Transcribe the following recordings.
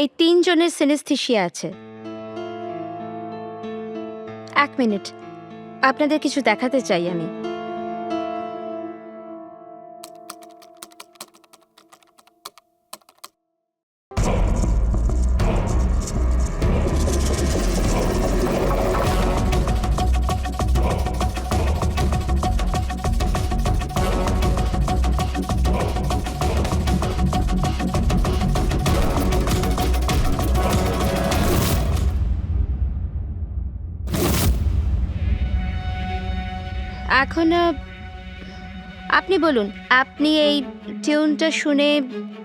এই 3 জনের সিনেস্থেশিয়া আছে। 1 মিনিট, আপনাদের কিছু দেখাতে চাই আমি। এখন আপনি বলুন, আপনি এই টিউনটা শুনে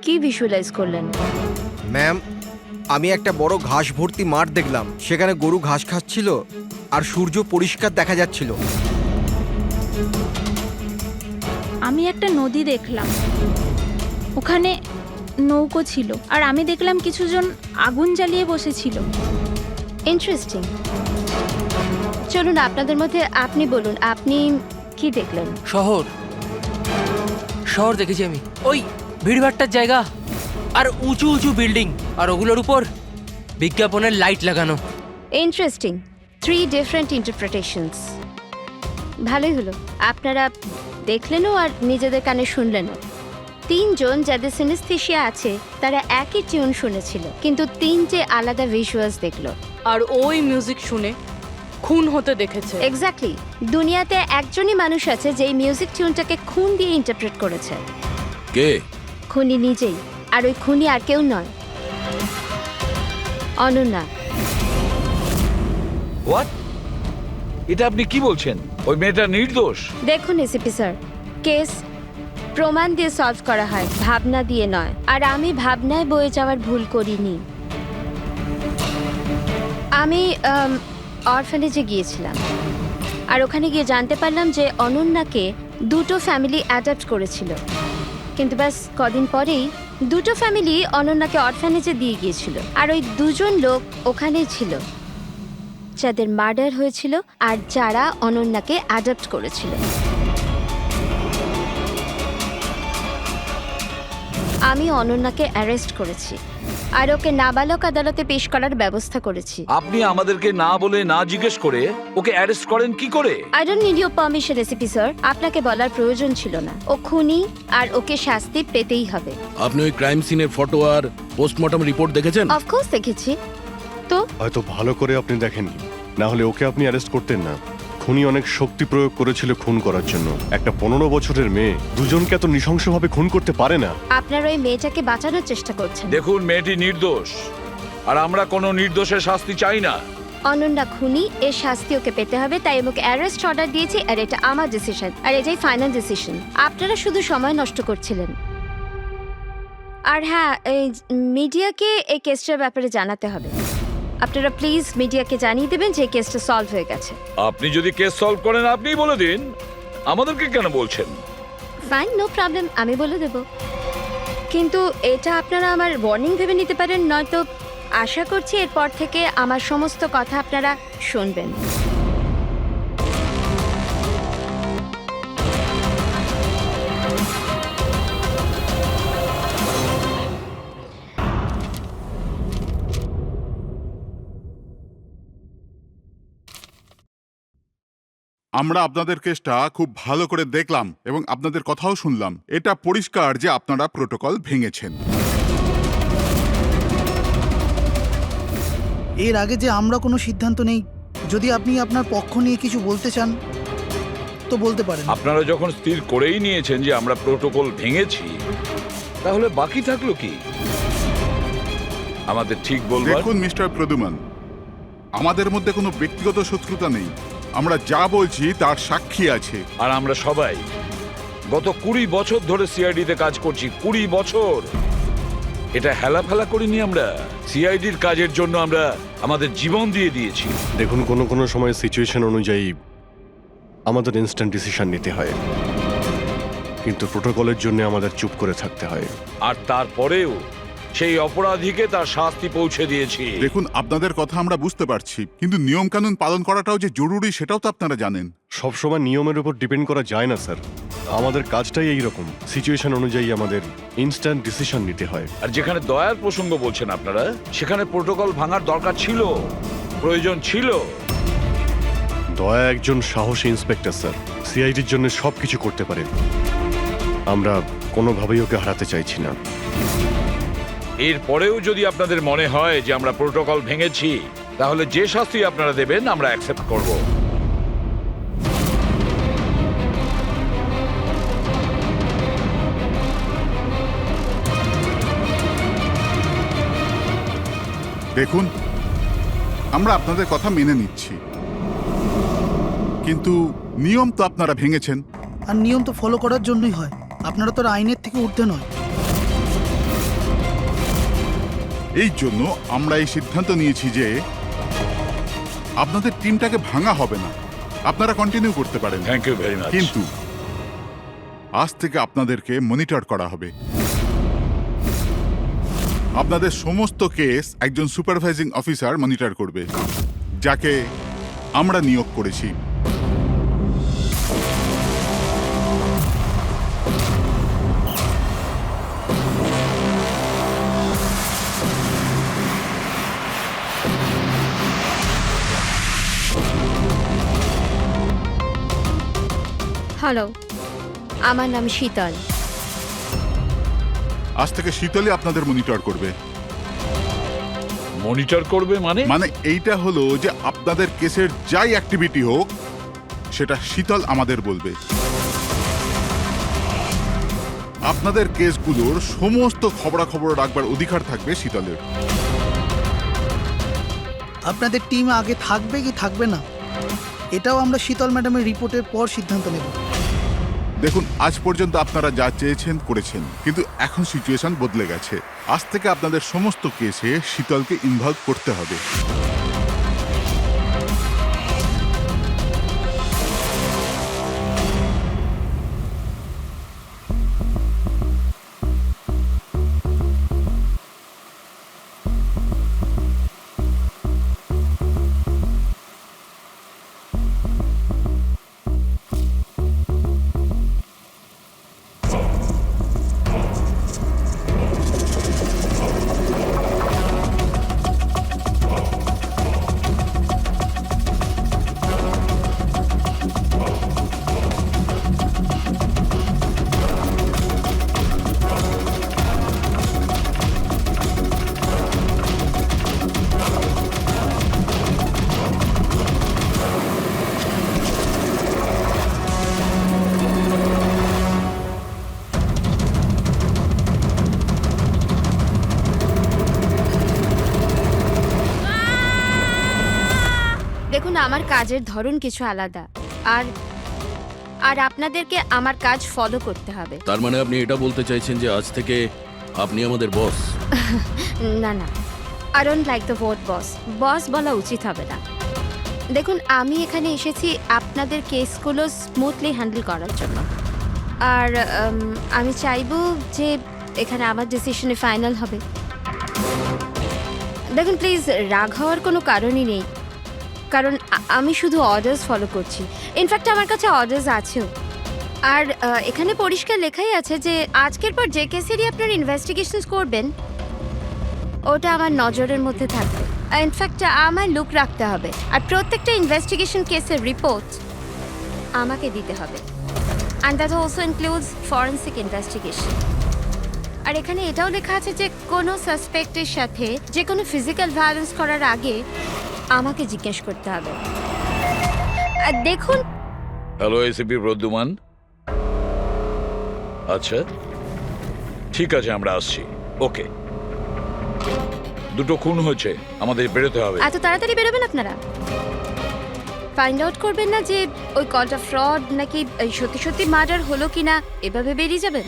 কি ভিজুয়ালাইজ করলেন? ম্যাম, আমি একটা বড় ঘাস ভর্তি মাঠ দেখলাম। সেখানে গরু ঘাস খাচ্ছিল আর সূর্য পরিষ্কার দেখা যাচ্ছিল। আমি একটা নদী দেখলাম, ওখানে নৌকো ছিল, আর আমি দেখলাম কিছুজন আগুন জ্বালিয়ে বসেছিল। ইন্টারেস্টিং। চলুন, আপনাদের মধ্যে আপনি বলুন, আপনি কি দেখলেন? শহর শহর দেখেছি আমি, ওই ভিড়ভাট্টার জায়গা আর উঁচু উঁচু বিল্ডিং, আর ওগুলোর উপর বিজ্ঞাপনের লাইট লাগানো। ইন্টারেস্টিং। 3 different interpretations. ভালোই হলো, আপনারা দেখলেনও আর নিজেদের কানে শুনলেনও। 3 জন যাদের সিনেস্থেশিয়া আছে তারা একই টিউন শুনেছিল, কিন্তু 3টে আলাদা ভিজুয়ালস দেখলো। আর ওই মিউজিক শুনে খুন হতে দেখেছে। এক্স্যাক্টলি। দুনিয়াতে একজনই মানুষ আছে যে এই মিউজিক টিউনটাকে খুন দিয়ে ইন্টারপ্রেট করেছে। কে? খুনি নিজেই। আর ওই খুনি আর কেউ নয়, অনন্যা। হোয়াট? এটা আপনি কি বলছেন? ওই মেয়েটা নির্দোষ? দেখুন এসিপি স্যার, কেস প্রমাণ দিয়ে সলভ করা হয়, ভাবনা দিয়ে নয়। আর আমি ভাবনায় বয়ে যাওয়ার ভুল করিনি। আমি অরফানেজে গিয়েছিলাম, আর ওখানে গিয়ে জানতে পারলাম যে অনন্যাকে 2টো ফ্যামিলি অ্যাডাপ্ট করেছিল। কিন্তু ব্যাস কদিন পরেই 2টো ফ্যামিলি অনন্যাকে অরফানেজে দিয়ে গিয়েছিল। আর ওই 2জন লোক ওখানেই ছিল যাদের মার্ডার হয়েছিল আর যারা অনন্যাকে অ্যাডাপ্ট করেছিল। আমি অনন্যাকে অ্যারেস্ট করেছি আর ওকে নাবালক আদালতে পেশ করার ব্যবস্থা করেছি। আপনি আমাদেরকে না বলে না জিজ্ঞেস করে ওকে অ্যারেস্ট করেন কি করে? I don't need your permission ACP sir, আপনাকে বলার প্রয়োজন ছিল না। ও খুনি আর ওকে শাস্তি পেতেই হবে। আপনি ওই ক্রাইম সিনের ফটো আর পোস্টমর্টম রিপোর্ট দেখেছেন? অফকোর্স দেখেছি। তো হয়তো ভালো করে আপনি দেখেননি, না হলে ওকে আপনি অ্যারেস্ট করতেন না। খুনি অনেক শক্তি প্রয়োগ করেছিল খুন করার জন্য। একটা 15 বছরের মেয়ে দুজনকে এত নৃশংসভাবে খুন করতে পারে না। আপনারা ওই মেয়েটাকে বাঁচানোর চেষ্টা করছেন। দেখুন, মেয়েটি নির্দোষ, আর আমরা কোনো নির্দোষের শাস্তি চাই না। অনন্যা খুনি, এর শাস্তি ওকে পেতে হবে, তাই ওকে অ্যারেস্ট অর্ডার দিয়েছি। আর এটা আমার ডিসিশন, আর এটাই ফাইনাল ডিসিশন। আপনারা শুধু সময় নষ্ট করছিলেন। আর হ্যাঁ, এই মিডিয়াকে এই কেসটার ব্যাপারে জানাতে হবে। আপনারা প্লিজ মিডিয়াকে জানিয়ে দেবেন যে কেসটা সলভ হয়ে গেছে। আপনি যদি কেস সলভ করেন আপনিই বলে দিন, আমাদেরকে কেন বলছেন? ফাইন, নো প্রবলেম, আমি বলে দেব। কিন্তু এটা আপনারা আমার ওয়ার্নিং ভেবে নিতে পারেন, নয়তো আশা করছি এরপর থেকে আমার সমস্ত কথা আপনারা শুনবেন। আমরা আপনাদের কেসটা খুব ভালো করে দেখলাম এবং আপনাদের কথাও শুনলাম। এটা পরিষ্কার যে আপনারা প্রোটোকল ভেঙেছেন। এর আগে যে আমরা কোনো সিদ্ধান্ত নেই, যদি আপনি আপনার পক্ষ নিয়ে কিছু বলতে চান তো বলতে পারেন। আপনারা যখন স্থির করেই নিয়েছেন যে আমরা প্রোটোকল ভেঙেছি, তাহলে বাকি থাকলো কি আমাদের ঠিক বলবার? দেখুন মিস্টার প্রদ্যুম্ন, আমাদের মধ্যে কোনো ব্যক্তিগত শত্রুতা নেই। আমরা যা বলছি তার সাক্ষী আছে। আর আমরা সবাই গত 20 বছর ধরে সিআইডিতে কাজ করছি। 20 বছর। এটা হেলাফেলা করিনি আমরা। সিআইডির কাজের জন্য আমরা আমাদের জীবন দিয়ে দিয়েছি। দেখুন, কোনো সময় সিচুয়েশন অনুযায়ী আমাদের ইনস্ট্যান্ট ডিসিশন নিতে হয়, কিন্তু প্রোটোকলের জন্য আমাদের চুপ করে থাকতে হয়। আর তারপরেও সেই অপরাধীকে তার শাস্তি পৌঁছে দিয়েছি। দেখুন, আপনাদের কথা আমরা বুঝতে পারছি, কিন্তু নিয়ম কানুন পালন করাটাও যে জরুরি সেটাও তো আপনারা জানেন। সবসময় নিয়মের উপর ডিপেন্ড করা যায় না স্যার। আমাদের কাজটাই এই রকম, সিচুয়েশন অনুযায়ী আমাদের ইনস্ট্যান্ট ডিসিশন নিতে হয়। আর যেখানে দয়ার প্রসঙ্গ বলছেন আপনারা, সেখানে প্রোটোকল ভাঙার দরকার ছিল, প্রয়োজন ছিল। দয়া একজন সাহসী ইন্সপেক্টর স্যার, সিআইডির জন্য সবকিছু করতে পারেন। আমরা কোনোভাবেই ওকে হারাতে চাইছি না। এরপরেও যদি আপনাদের মনে হয় যে আমরা প্রোটোকল ভেঙেছি, তাহলে যে শাস্তি আপনারা দেবেন আমরা অ্যাকসেপ্ট করব। দেখুন, আমরা আপনাদের কথা মেনে নিচ্ছি, কিন্তু নিয়ম তো আপনারা ভেঙেছেন। আর নিয়ম তো ফলো করার জন্যই হয়, আপনারা তো আর আইনের থেকে ঊর্ধ্বে নয়। এই জন্য আমরা এই সিদ্ধান্ত নিয়েছি যে আপনাদের টিমটাকে ভাঙা হবে না, আপনারা কন্টিনিউ করতে পারেন। Thank you very much. কিন্তু আজ থেকে আপনাদেরকে মনিটর করা হবে। আপনাদের সমস্ত কেস একজন সুপারভাইজিং অফিসার মনিটর করবে, যাকে আমরা নিয়োগ করেছি। হ্যালো, আমার নাম শীতল। আজ থেকে শীতলই আপনাদের মনিটর করবে। মনিটর করবে মানে? মানে এইটা হলো যে আপনাদের কেসের যাই অ্যাক্টিভিটি হোক, সেটা শীতল আমাদের বলবে। আপনাদের কেসগুলোর সমস্ত খবরাখবর রাখবার অধিকার থাকবে শীতলের। আপনাদের টিম আগে থাকবে কি থাকবে না, এটাও আমরা শীতল ম্যাডামের রিপোর্টের পর সিদ্ধান্ত নেব। দেখুন, আজ পর্যন্ত আপনারা যা চেয়েছেন করেছেন, কিন্তু এখন সিচুয়েশন বদলে গেছে। আজ থেকে আপনাদের সমস্ত কেসে শীতলকে ইনভলভ করতে হবে। দেখুন, আমার কাজের ধরন কিছু আলাদা, আর আর আপনাদেরকে আমার কাজ ফলো করতে হবে। তার মানে আপনি এটা বলতে চাইছেন যে আজ থেকে আপনি আমাদের বস? না না, I don't like the word boss. Boss বলা উচিত হবে না। দেখুন, আমি এখানে এসেছি আপনাদের কেসগুলো স্মুথলি হ্যান্ডেল করার জন্য, আর আমি চাইবো যে এখানে আমার ডিসিশনে ফাইনাল হবে। দেখুন প্লিজ, রাগ হওয়ার কোনো কারণই নেই, কারণ আমি শুধু অর্ডার্স ফলো করছি। ইনফ্যাক্ট আমার কাছে অর্ডার্স আছেও। আর এখানে পরিষ্কার লেখাই আছে যে আজকের পর যে কেসেরই আপনার ইনভেস্টিগেশন করবেন, ওটা আমার নজরের মধ্যে থাকবে। ইনফ্যাক্ট আমার লুক রাখতে হবে, আর প্রত্যেকটা ইনভেস্টিগেশন কেসের রিপোর্ট আমাকে দিতে হবে। And that also includes forensic investigation. আর এখানে এটাও লেখা আছে যে কোনো সাসপেক্টের সাথে যে কোনো ফিজিক্যাল ভায়োলেন্স করার আগে আমাকে জিজ্ঞেস করতে হবে। আর দেখুন, হ্যালো এসিপি প্রদ্যুমান। আচ্ছা ঠিক আছে, আমরা আসছি। ওকে, দুটো খুন হয়েছে, আমাদের বেরোতে হবে। এত তাড়াতাড়ি বেরোবেন আপনারা? ফাইন্ড আউট করবেন না যে ওই কলটা ফ্রড নাকি সত্যি সত্যি মার্ডার হলো কিনা, এভাবে বেরিয়ে যাবেন?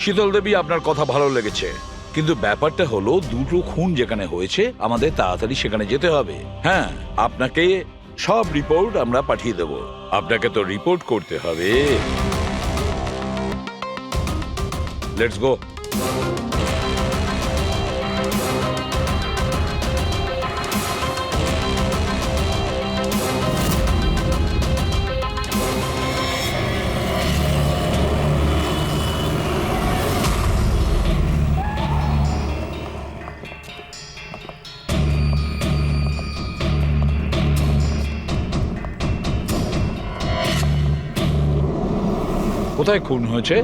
শীতল দেবী, আপনার কথা ভালো লেগেছে, কিন্তু ব্যাপারটা হলো দুটো খুন যেখানে হয়েছে আমাদের তাড়াতাড়ি সেখানে যেতে হবে। হ্যাঁ, আপনাকে সব রিপোর্ট আমরা পাঠিয়ে দেব। আপনাকে তো রিপোর্ট করতে হবে। Let's go. কোথায় খুন হয়েছে?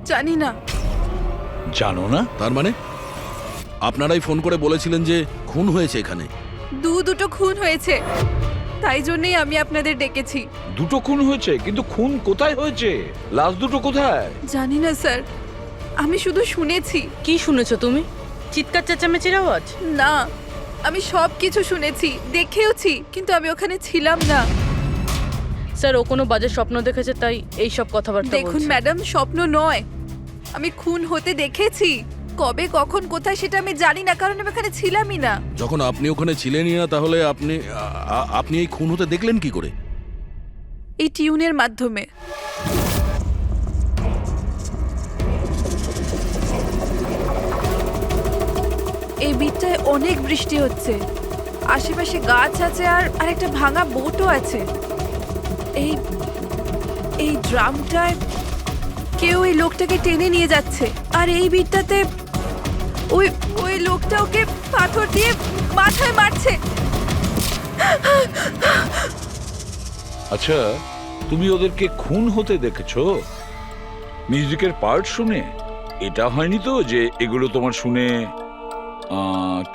জানি না। জানো না? তার মানে আপনারাই ফোন করে বলেছিলেন যে খুন হয়েছে এখানে। দুটো খুন হয়েছে, তাই জন্যই আমি আপনাদের ডেকেছি। দুটো খুন হয়েছে, কিন্তু খুন কোথায় হয়েছে? লাশ দুটো কোথায়? জানি না স্যার, আমি শুধু শুনেছি। কি শুনেছো তুমি? চিৎকার চেঁচামেচির আওয়াজ? না, আমি সব কিছু শুনেছি, দেখেওছি, কিন্তু আমি ওখানে ছিলাম না। স্যার, ও কোনো বাজে স্বপ্ন দেখেছে, তাই এই সব কথাবার্তা দেখুন বলছে। ম্যাডাম, স্বপ্ন নয়, আমি খুন হতে দেখেছি। কবে, কখন, কোথায় সেটা আমি জানি না, কারণ আমি ওখানে ছিলামই না। যখন আপনি ওখানে ছিলেনই না, তাহলে আপনি এই খুন হতে দেখলেন কি করে? এই টিউনের মাধ্যমে। এই বিটটায় অনেক বৃষ্টি হচ্ছে, আশেপাশে গাছ আছে, আর একটা ভাঙা বোটও আছে। এই ড্রামটায় কেউ এই লোকটাকে টেনে নিয়ে যাচ্ছে, আর এই বিটটাতে ওই লোকটা ওকে পাথর দিয়ে মাথায় মারছে। আচ্ছা, তুমি ওদেরকে খুন হতে দেখেছো মিউজিকের পার্ট শুনে? এটা হয়নি তো যে এগুলো তোমার শুনে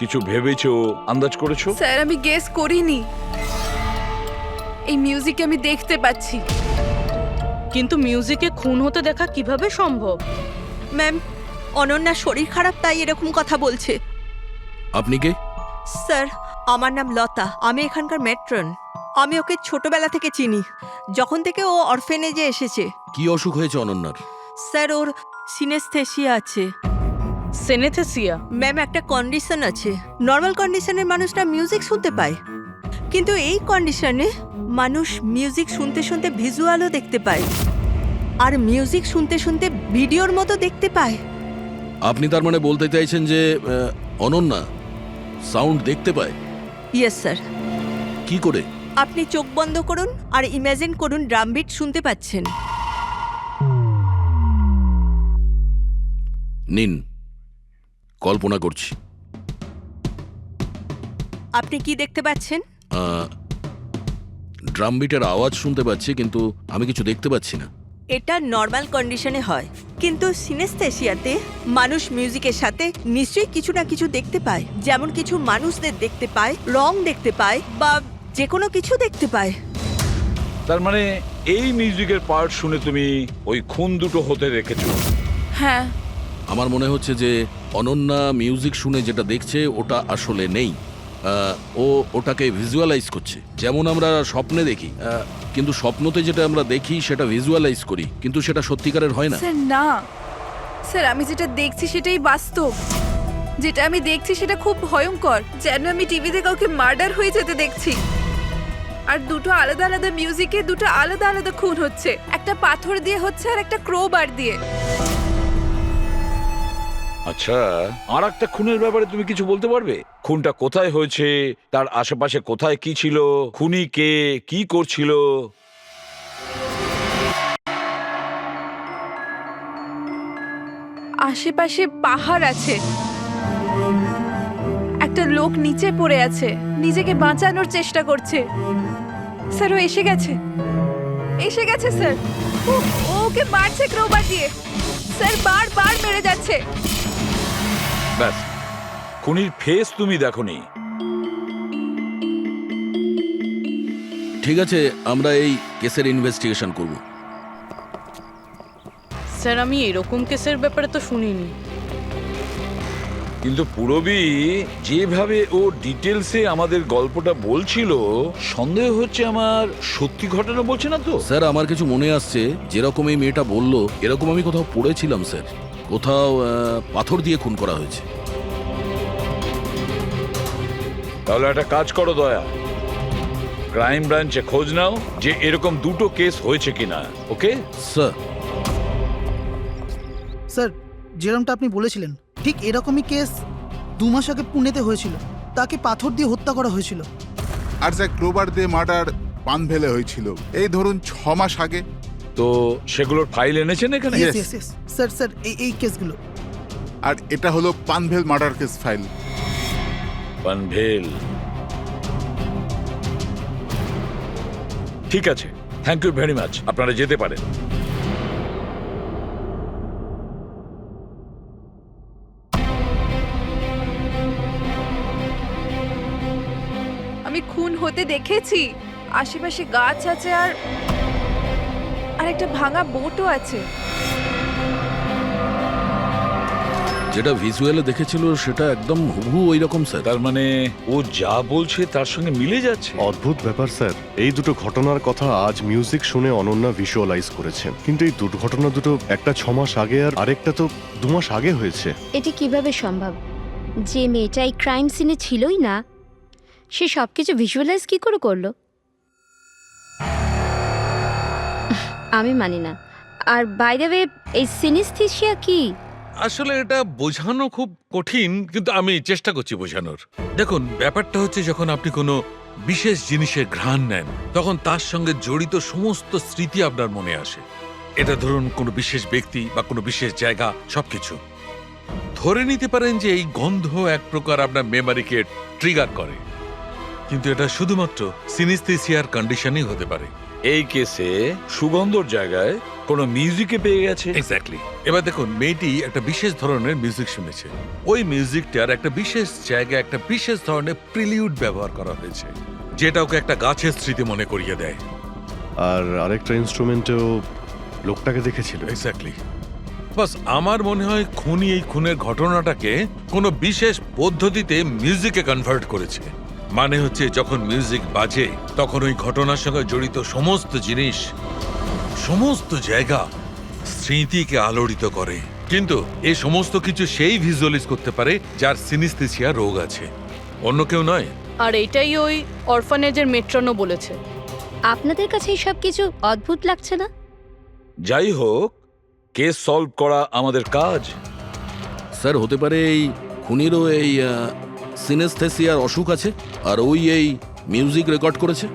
কিছু ভেবেছো, আন্দাজ করেছো? স্যার, আমি গেস করিনি। এই মিউজিক আমি দেখতে পাচ্ছি। কিন্তু মিউজিকে খুন হতে দেখা কিভাবে সম্ভব? ম্যাম, অনন্যার শরীর খারাপ, তাই এরকম কথা বলছে। আপনি কে? স্যার, আমার নাম লতা, আমি এখানকার মেট্রন। আমি ওকে ছোটবেলা থেকে চিনি, যখন থেকে ও অরফেনেজে এসেছে। কি অসুখ হয়েছে অনন্যার? স্যার, ওর সিনেস্থেসিয়া আছে। সেনেথেসিয়া? ম্যাম, একটা কন্ডিশন আছে। নর্মাল কন্ডিশনের মানুষরা মিউজিক শুনতে পায়, কিন্তু এই কন্ডিশনে মানুষ মিউজিক শুনতে শুনতে ভিজুয়ালও দেখতে পায়, আর মিউজিক শুনতে শুনতে ভিডিওর মতো দেখতে পায়। আপনি তার মানে বলতে চাইছেন যে অনন্যা সাউন্ড দেখতে পায়? Yes sir. কি করে? আপনি চোখ বন্ধ করুন আর ইমাজিন করুন ড্রাম বিট শুনতে পাচ্ছেন। নিন, কল্পনা করছি। আপনি কি দেখতে পাচ্ছেন? ড্রাম বিটের আওয়াজ শুনতে পাচ্ছি, কিন্তু আমি কিছু দেখতে পাচ্ছি না। এটা নর্মাল কন্ডিশনে হয়, কিন্তু সিনেস্থেসিয়াতে মানুষ মিউজিকের সাথে নিশ্চয়ই কিছু না কিছু দেখতে পায়। যেমন কিছু মানুষদের দেখতে পায়, রং দেখতে পায়, বা যে কোনো কিছু দেখতে পায়। তার মানে এই মিউজিকের পার্ট শুনে তুমি ওই খুন দুটো হতে দেখেছো? হ্যাঁ। আমার মনে হচ্ছে যে অনন্যা মিউজিক শুনে যেটা দেখছে ওটা আসলে নেই। ও ওটাকে ভিজুয়ালাইজ করছে, যেমন আমরা স্বপ্নে দেখি, কিন্তু স্বপ্নতে যেটা আমরা দেখি সেটা ভিজুয়ালাইজ করি, কিন্তু সেটা সত্যিকারের হয় না। স্যার না, স্যার আমি যেটা দেখছি সেটাই বাস্তব। যেটা আমি দেখছি সেটা খুব ভয়ঙ্কর, যেন আমি টিভিতে কাউকে মার্ডার হয়ে যেতে দেখছি। আর দুটো আলাদা আলাদা মিউজিকে দুটো আলাদা আলাদা খুন হচ্ছে, একটা পাথর দিয়ে হচ্ছে আর একটা ক্রোবার দিয়ে। আচ্ছা, আর একটা খুনের ব্যাপারে তুমি কিছু বলতে পারবে? খুনটা কোথায় হয়েছে, তার আশেপাশে কোথায় কি ছিল, খুনি কে, কি করছিল? আশেপাশে পাহাড় আছে, একটা লোক নিচে পড়ে আছে, নিজেকে বাঁচানোর চেষ্টা করছে। স্যার, ও এসে গেছে, এসে গেছে স্যার। ওকে মারছে ক্রোবার দিয়ে, স্যার বারবার মেরে যাচ্ছে। ব্যাস, খুনির ফেস তুমি দেখোনি? ঠিক আছে, আমরা এই কেসের ইনভেস্টিগেশন করব। স্যার, আমি এরকম কেসের ব্যাপারে তো শুনিনি। কিন্তু পুরবী যেভাবে ও ডিটেলসে আমাদের গল্পটা বলছিল, সন্দেহ হচ্ছে আমার সত্যি ঘটনা বলছে না তো? স্যার, আমার কিছু মনে আসছে, যেরকম এই মেয়েটা বলল এরকম আমি কোথাও পড়েছিলাম স্যার। কোথাও পাথর দিয়ে খুন করা হয়েছে। তাহলে একটা কাজ করো দয়া, ক্রাইম ব্রাঞ্চে খোঁজ নাও যে এরকম দুটো কেস হয়েছে কিনা। Okay sir? স্যার, যেরকমটা আপনি বলেছিলেন ঠিক এরকমই কেস 2 মাস আগে পুনেতে হয়েছিল। তাকে পাথর দিয়ে হত্যা করা হয়েছিল। আর যা ক্রোবার দিয়ে মার্ডার পানভেলে হয়েছিল এই ধরুন 6 মাস আগে। তো সেগুলোর ফাইল এনেছেন এখানে? Yes, yes, yes. স্যার এই কেসগুলো। আর এটা হলো Panvel murder case file. Panvel, ঠিক আছে, থ্যাংক ইউ ভেরি মাচ, আপনারা যেতে পারেন। আমি খুন হতে দেখেছি। আশেপাশে গাছ আছে আর একটা ভাঙা বোটও আছে। যেটা ভিজুয়ালে দেখেছিল সেটা একদম হুবহু ওই রকম স্যার। তার মানে ও যা বলছে তার সঙ্গে মিলে যাচ্ছে। অদ্ভুত ব্যাপার স্যার, এই দুটো ঘটনার কথা আজ মিউজিক শুনে অনন্যা ভিজুয়ালাইজ করেছেন, কিন্তু এই দুর্ঘটনা দুটো একটা 6 মাস আগে আর আরেকটা তো 2 মাস আগে হয়েছে। এটি কিভাবে সম্ভব? যে মেয়েটা এই ক্রাইম সিনে ছিলই না, সে সব কিছু ভিজুয়ালাইজ কি করে করলো? আমি মানি না। আর বাই দ্য ওয়ে, এই সিনিস্থেসিয়া কি? আসলে এটা বোঝানো খুব কঠিন, কিন্তু আমি চেষ্টা করছি বোঝানোর। দেখুন, ব্যাপারটা হচ্ছে যখন আপনি কোনো বিশেষ জিনিসের ঘ্রাণ নেন, তখন তার সঙ্গে জড়িত সমস্ত স্মৃতি আপনার মনে আসে। এটা ধরুন কোনো বিশেষ ব্যক্তি বা কোনো বিশেষ জায়গা, সবকিছু। ধরে নিতে পারেন যে এই গন্ধ এক প্রকার আপনার মেমারিকে ট্রিগার করে, কিন্তু এটা শুধুমাত্র সিনিস্থেসিয়ার কন্ডিশনই হতে পারে। এই কেসে সুগন্ধর জায়গায় কোনো মিউজিকে পেয়ে গেছে। এক্স্যাক্টলি। এবার দেখুন, মেয়েটি একটা বিশেষ ধরনের মিউজিক শুনেছে। ওই মিউজিকটার একটা বিশেষ জায়গায় একটা বিশেষ ধরনের প্রিলিউড ব্যবহার করা হয়েছে, যেটা ওকে একটা গাছের স্মৃতি মনে করিয়ে দেয়। আর আরেকটা ইনস্ট্রুমেন্টেও লোকটাকে দেখেছিল। এক্স্যাক্টলি। বাস আমার মনে হয় খুনি এই খুনের ঘটনাটাকে কোনো বিশেষ পদ্ধতিতে মিউজিকে কনভার্ট করেছে। মানে হচ্ছে যখন মিউজিক বাজে তখন ওই ঘটনার সঙ্গে জড়িত সমস্ত জিনিস, সমস্ত জায়গা স্মৃতিকে আলোড়িত করে। কিন্তু এই সমস্ত কিছু সেই ভিজুয়ালাইজ করতে পারে যার সিনিস্থেসিয়া রোগ আছে, অন্য কেউ নয়। আর এটাই ওই অরফানেজের মেট্রনও বলেছে। আপনাদের কাছে এই সব কিছু অদ্ভুত লাগছে না? যাই হোক, কেস সলভ করা আমাদের কাজ। স্যার, হতে পারে এই খুনিরও এই সিনেস্থেসিয়ার অসুখ আছে, আর ওই এই মিউজিক রেকর্ড করেছে,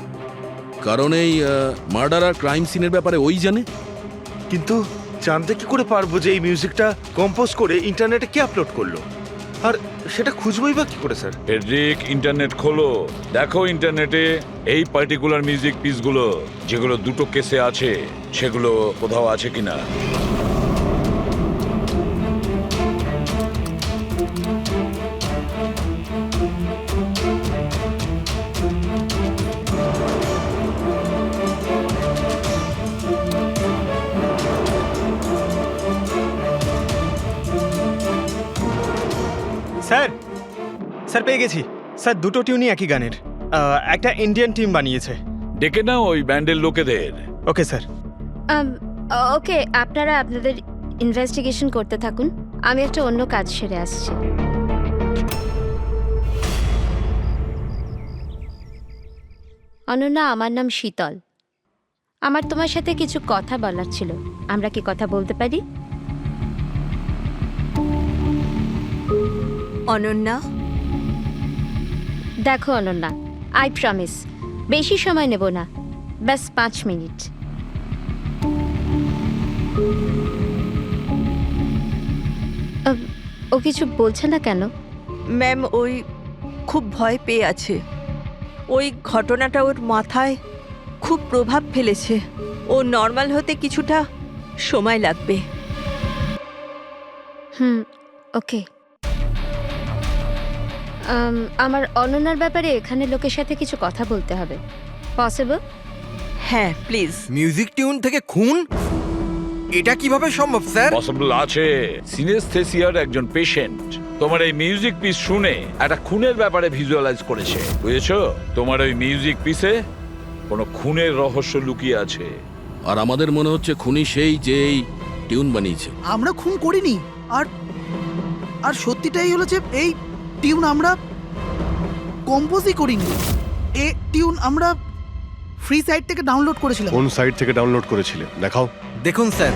কারণ এই মার্ডার আর ক্রাইম সিনের ব্যাপারে ওই জানে। কিন্তু জানতে কি করে পারবো যে এই মিউজিকটা কম্পোজ করে ইন্টারনেটে কে আপলোড করলো? আর সেটা খুঁজবই বা কি করে স্যার? ফেডরিক, ইন্টারনেট খোলো, দেখো ইন্টারনেটে এই পার্টিকুলার মিউজিক পিসগুলো যেগুলো দুটো কেসে আছে সেগুলো কোথাও আছে কিনা। স্যার স্যার পেয়ে গেছি স্যার, দুটো টিউনই একই গানের। একটা ইন্ডিয়ান টিম বানিয়েছে। ডেকে নাও ওই ব্যান্ডের লোকেদের। Okay sir. ওকে, আপনারা আপনাদের ইনভেস্টিগেশন করতে থাকুন, আমি একটা অন্য কাজ সেরে আসছি। অনন্যা, আমার নাম শীতল। আমার তোমার সাথে কিছু কথা বলার ছিল। আমরা কি কথা বলতে পারি? অনন্যা, দেখো অনন্যা, আই প্রমিস বেশি সময় নেব না, ব্যাস 5 মিনিট। ও কিছু বলছে না কেন? ম্যাম ওই খুব ভয় পেয়ে আছে। ওই ঘটনাটা ওর মাথায় খুব প্রভাব ফেলেছে। ও নর্মাল হতে কিছুটা সময় লাগবে। ওকে। আমার অনন্যার ব্যাপারে এখানে লোকের সাথে কিছু কথা বলতে হবে। পসিবল? হ্যাঁ প্লিজ। মিউজিক টিউন থেকে খুন? এটা কিভাবে সম্ভব স্যার? পসিবল আছে। সিনেস্থেসিয়ার একজন পেশেন্ট তোমার এই মিউজিক পিস শুনে একটা খুনের ব্যাপারে ভিজুয়ালাইজ করেছে, বুঝেছো? তোমার ওই মিউজিক পিসে কোনো খুনের রহস্য লুকিয়ে আছে। আর আমাদের মনে হচ্ছে খুনি সেই যে এই টিউন বানিয়েছে। আমরা খুন করিনি। আর আর সত্যিটাই হলো যে এই টিউন আমরা কম্পোজই করিনি। এই টিউন আমরা ফ্রি সাইট থেকে ডাউনলোড করেছিলাম। কোন সাইট থেকে ডাউনলোড করেছিলে দেখাও। দেখুন স্যার,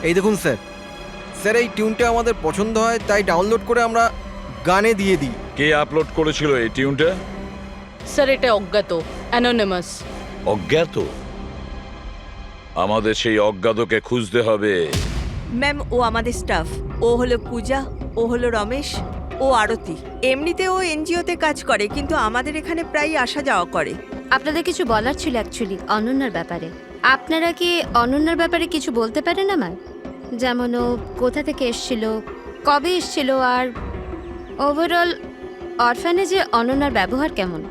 এই দেখুন স্যার। স্যার, এই টিউনটা আমাদের পছন্দ হয় তাই ডাউনলোড করে আমরা গানে দিয়ে দিই। কে আপলোড করেছিল এই টিউনটা? স্যার, এটা অজ্ঞাত, অ্যানোনিমাস। অজ্ঞাত? আমাদের সেই অজ্ঞাতকে খুঁজতে হবে। ম্যাম ও আমাদের স্টাফ। ও হলো পূজা, ও হলো রমেশ, ও ও আরতি। এমনিতে ও এনজিওতে কাজ করে, কিন্তু আমাদের এখানে প্রায় আসা যাওয়া করে। আপনাদের কিছু বলার ছিল অ্যাকচুয়ালি অনন্যার ব্যাপারে। আপনারা কি অনন্যার ব্যাপারে কিছু বলতে পারেন আমায়? যেমন ও কোথা থেকে এসেছিল, কবে এসেছিল, আর ওভারঅল অরফানেজে অনন্যার ব্যবহার কেমন?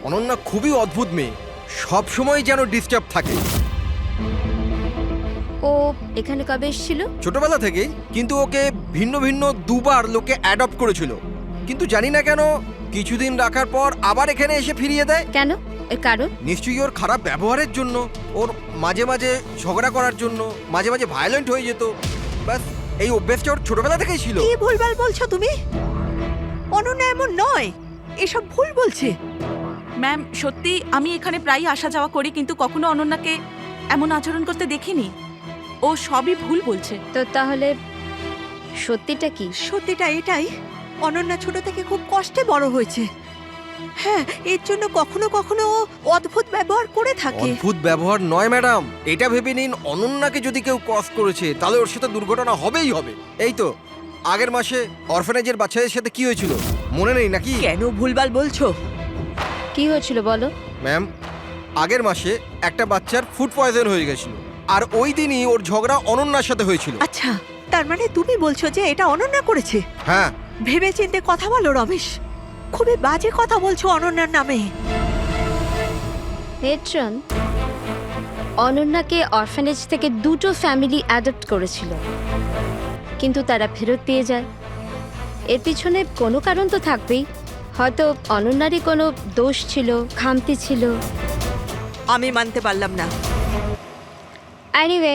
অনন্যা খুবই অদ্ভুত মেয়ে, সব সময় যেন ডিস্টার্ব থাকে। ও এখানে কবে এসেছিল? ছোটবেলা থেকেই, কিন্তু ওকে ভিন্ন ভিন্ন দুবার লোকে অ্যাডপ্ট করেছিল, কিন্তু জানি না কেন কিছুদিন রাখার পর আবার এখানে এসে ফিরিয়ে দেয়। কেন? এর কারণ? নিশ্চয়ই ওর খারাপ ব্যবহারের জন্য, ওর মাঝে মাঝে ঝগড়া করার জন্য, মাঝে মাঝে ভায়োলেন্ট হয়ে যেত। ব্যাস এই অভ্যেসটা ওর ছোটবেলা থেকেই ছিল। কি ভুলভাল বলছো তুমি? অনন্যা এমন নয়, এসব ভুল বলছে। ম্যাম সত্যি আমি এখানে প্রায় আসা যাওয়া করি, কিন্তু কখনো অনন্যাকে এমন আচরণ করতে দেখিনি। ও সবই ভুল বলছে। তো তাহলে সত্যিটা কি? সত্যিটা এটাই, অনন্যা ছোট থেকে খুব কষ্টে বড় হয়েছে। হ্যাঁ, এর জন্য কখনো কখনো ও অদ্ভুত ব্যবহার করে থাকে। অদ্ভুত ব্যবহার নয় ম্যাডাম, এটা ভেবে নিন অনন্যাকে যদি কেউ ক্রস করেছে তাহলে ওর সাথে দুর্ঘটনা হবেই হবে। এই তো আগের মাসে অরফানেজের বাচ্চাদের সাথে কি হয়েছিল মনে নেই নাকি? কেন ভুলভাল বলছো? কি হয়েছিল বলো। ম্যাম, আগের মাসে একটা বাচ্চার ফুড পয়জন হয়ে গেছিল, আর ওই দিনই ওর ঝগড়া অনন্যার সাথে হয়েছিল। আচ্ছা, তার মানে তুমি বলছো যে এটা অনন্যা করেছে? হ্যাঁ। ভেবে চিন্তে কথা বলো রমেশ, খুবই বাজে কথা বলছো অনন্যার নামে। মেট্রন, অনন্যাকে অরফানেজ থেকে দুটো ফ্যামিলি অ্যাডপ্ট করেছিল, কিন্তু তারা ফেরত দিয়ে যায়। এর পিছনে কোনো কারণ তো থাকবেই, হয়তো অনন্যারই কোনো দোষ ছিল, খামতি ছিল। আমি মানতে পারলাম না। এনিওয়ে,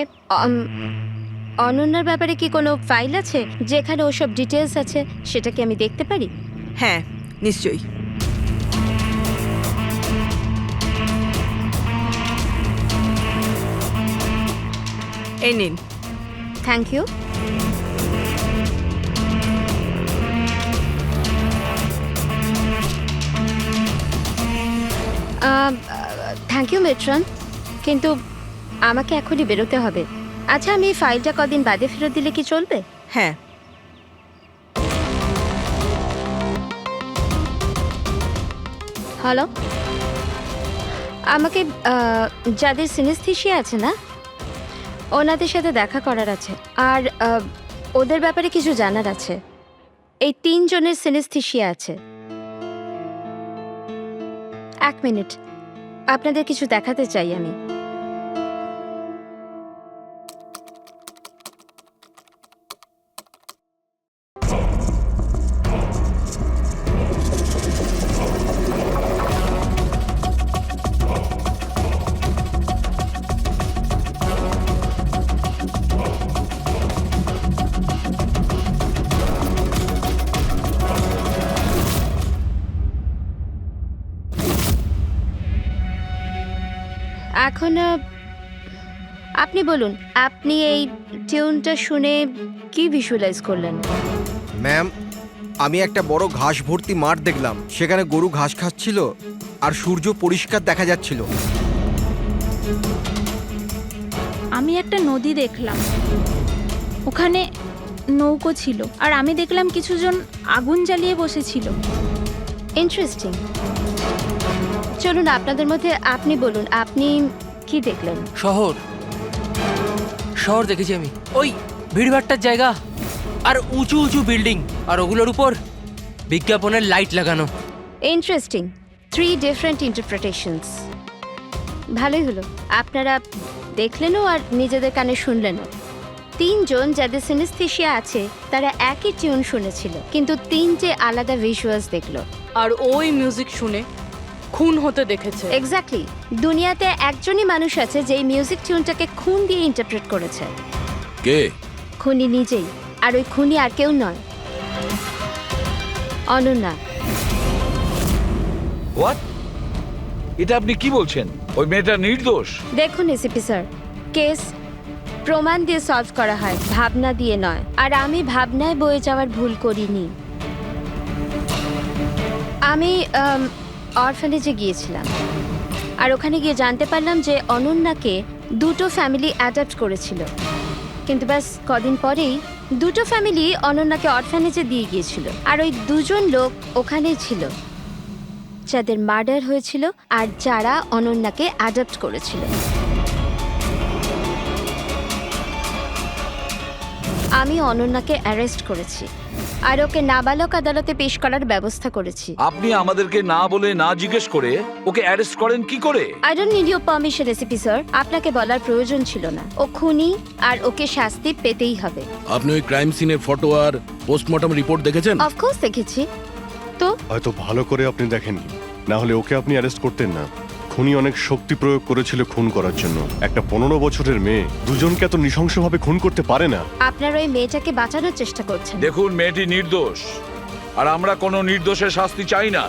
অনন্যার ব্যাপারে কি কোনো ফাইল আছে যেখানে ওসব ডিটেলস আছে? সেটা কি আমি দেখতে পারি? হ্যাঁ, নিশ্চয়ই। এই নিন। Thank you. Thank you matron, কিন্তু আমাকে এখনই বেরোতে হবে। আচ্ছা, আমি এই ফাইলটা কদিন বাদে ফেরত দিলে কি চলবে? হ্যাঁ। হ্যালো, আমাকে যাদের সিনেস্থেশিয়া আছে না, ওনাদের সাথে দেখা করার আছে, আর ওদের ব্যাপারে কিছু জানার আছে। এই 3 জনের সিনেস্থেশিয়া আছে। 1 মিনিট, আপনাদের কিছু দেখাতে চাই আমি। এখন আপনি বলুন, আপনি এই টিউনটা শুনে কি ভিজুয়ালাইজ করলেন? ম্যাম, আমি একটা বড় ঘাস ভর্তি মাঠ দেখলাম, সেখানে গরু ঘাস খাচ্ছিল আর সূর্য পরিষ্কার দেখা যাচ্ছিল। আমি একটা নদী দেখলাম, ওখানে নৌকো ছিল, আর আমি দেখলাম কিছুজন আগুন জ্বালিয়ে বসেছিল। ইন্টারেস্টিং। চলুন আপনাদের মধ্যে আপনি বলুন, আপনি কি দেখলেন? শহর শহর দেখেছি আমি, ওই ভিড়ভাট্টার জায়গা, আর উঁচু উঁচু বিল্ডিং, আর ওগুলোর উপর বিজ্ঞাপনের লাইট লাগানো। ইন্টারেস্টিং। 3 different interpretations. ভালোই হলো, আপনারা দেখলেনও আর নিজেদের কানে শুনলেনও। 3 জন যাদের সিনেস্থেশিয়া আছে তারা একই টিউন শুনেছিল, কিন্তু 3টে আলাদা ভিজুয়ালস দেখলো। আর ওই মিউজিক শুনে খুন হতে দেখেছে। এক্স্যাক্টলি। দুনিয়াতে একজনই মানুষ আছে যে এই মিউজিক টিউনটাকে খুন দিয়ে ইন্টারপ্রেট করেছে। কে? খুনি নিজেই, আর ওই খুনি আর কেউ নয়, অনন্যা। হোয়াট? এটা আপনি কি বলছেন? ওই মেয়েটা নির্দোষ? দেখুন এসিপি স্যার, কেস প্রমাণ দিয়ে সলভ করা হয়, ভাবনা দিয়ে নয়। আর আমি ভাবনায় বয়ে যাওয়ার ভুল করিনি। আমি অরফানেজে গিয়েছিলাম, আর ওখানে গিয়ে জানতে পারলাম যে অনন্যাকে দুটো ফ্যামিলি অ্যাডপ্ট করেছিল, কিন্তু ব্যাস কদিন পরেই দুটো ফ্যামিলি অনন্যাকে অরফ্যানেজে দিয়ে গিয়েছিল আর ওই দুজন লোক ওখানেই ছিল যাদের মার্ডার হয়েছিল আর যারা অনন্যাকে অ্যাডপ্ট করেছিল। আমি অনন্যাকে অ্যারেস্ট করেছি আর ওকে নাবালক আদালতে পেশ করার ব্যবস্থা করেছি। আপনি আমাদেরকে না বলে না জিজ্ঞেস করে ওকে অ্যারেস্ট করেন কি করে? I don't need your permission ACP sir, আপনাকে বলার প্রয়োজন ছিল না। ও খুনি আর ওকে শাস্তি পেতেই হবে। আপনি ওই ক্রাইম সিনের ফটো আর পোস্টমর্টম রিপোর্ট দেখেছেন? অফকোর্স দেখেছি। তো হয়তো ভালো করে আপনি দেখেননি, না হলে ওকে আপনি অ্যারেস্ট করতেন না। খুনি অনেক শক্তি প্রয়োগ করেছিল খুন করার জন্য। একটা 15 বছরের মেয়ে দুজনকে এত নৃশংসভাবে খুন করতে পারে না। আপনারা ওই মেয়েটাকে বাঁচানোর চেষ্টা করছেন। দেখুন, মেয়েটি নির্দোষ আর আমরা কোনো নির্দোষের শাস্তি চাই না।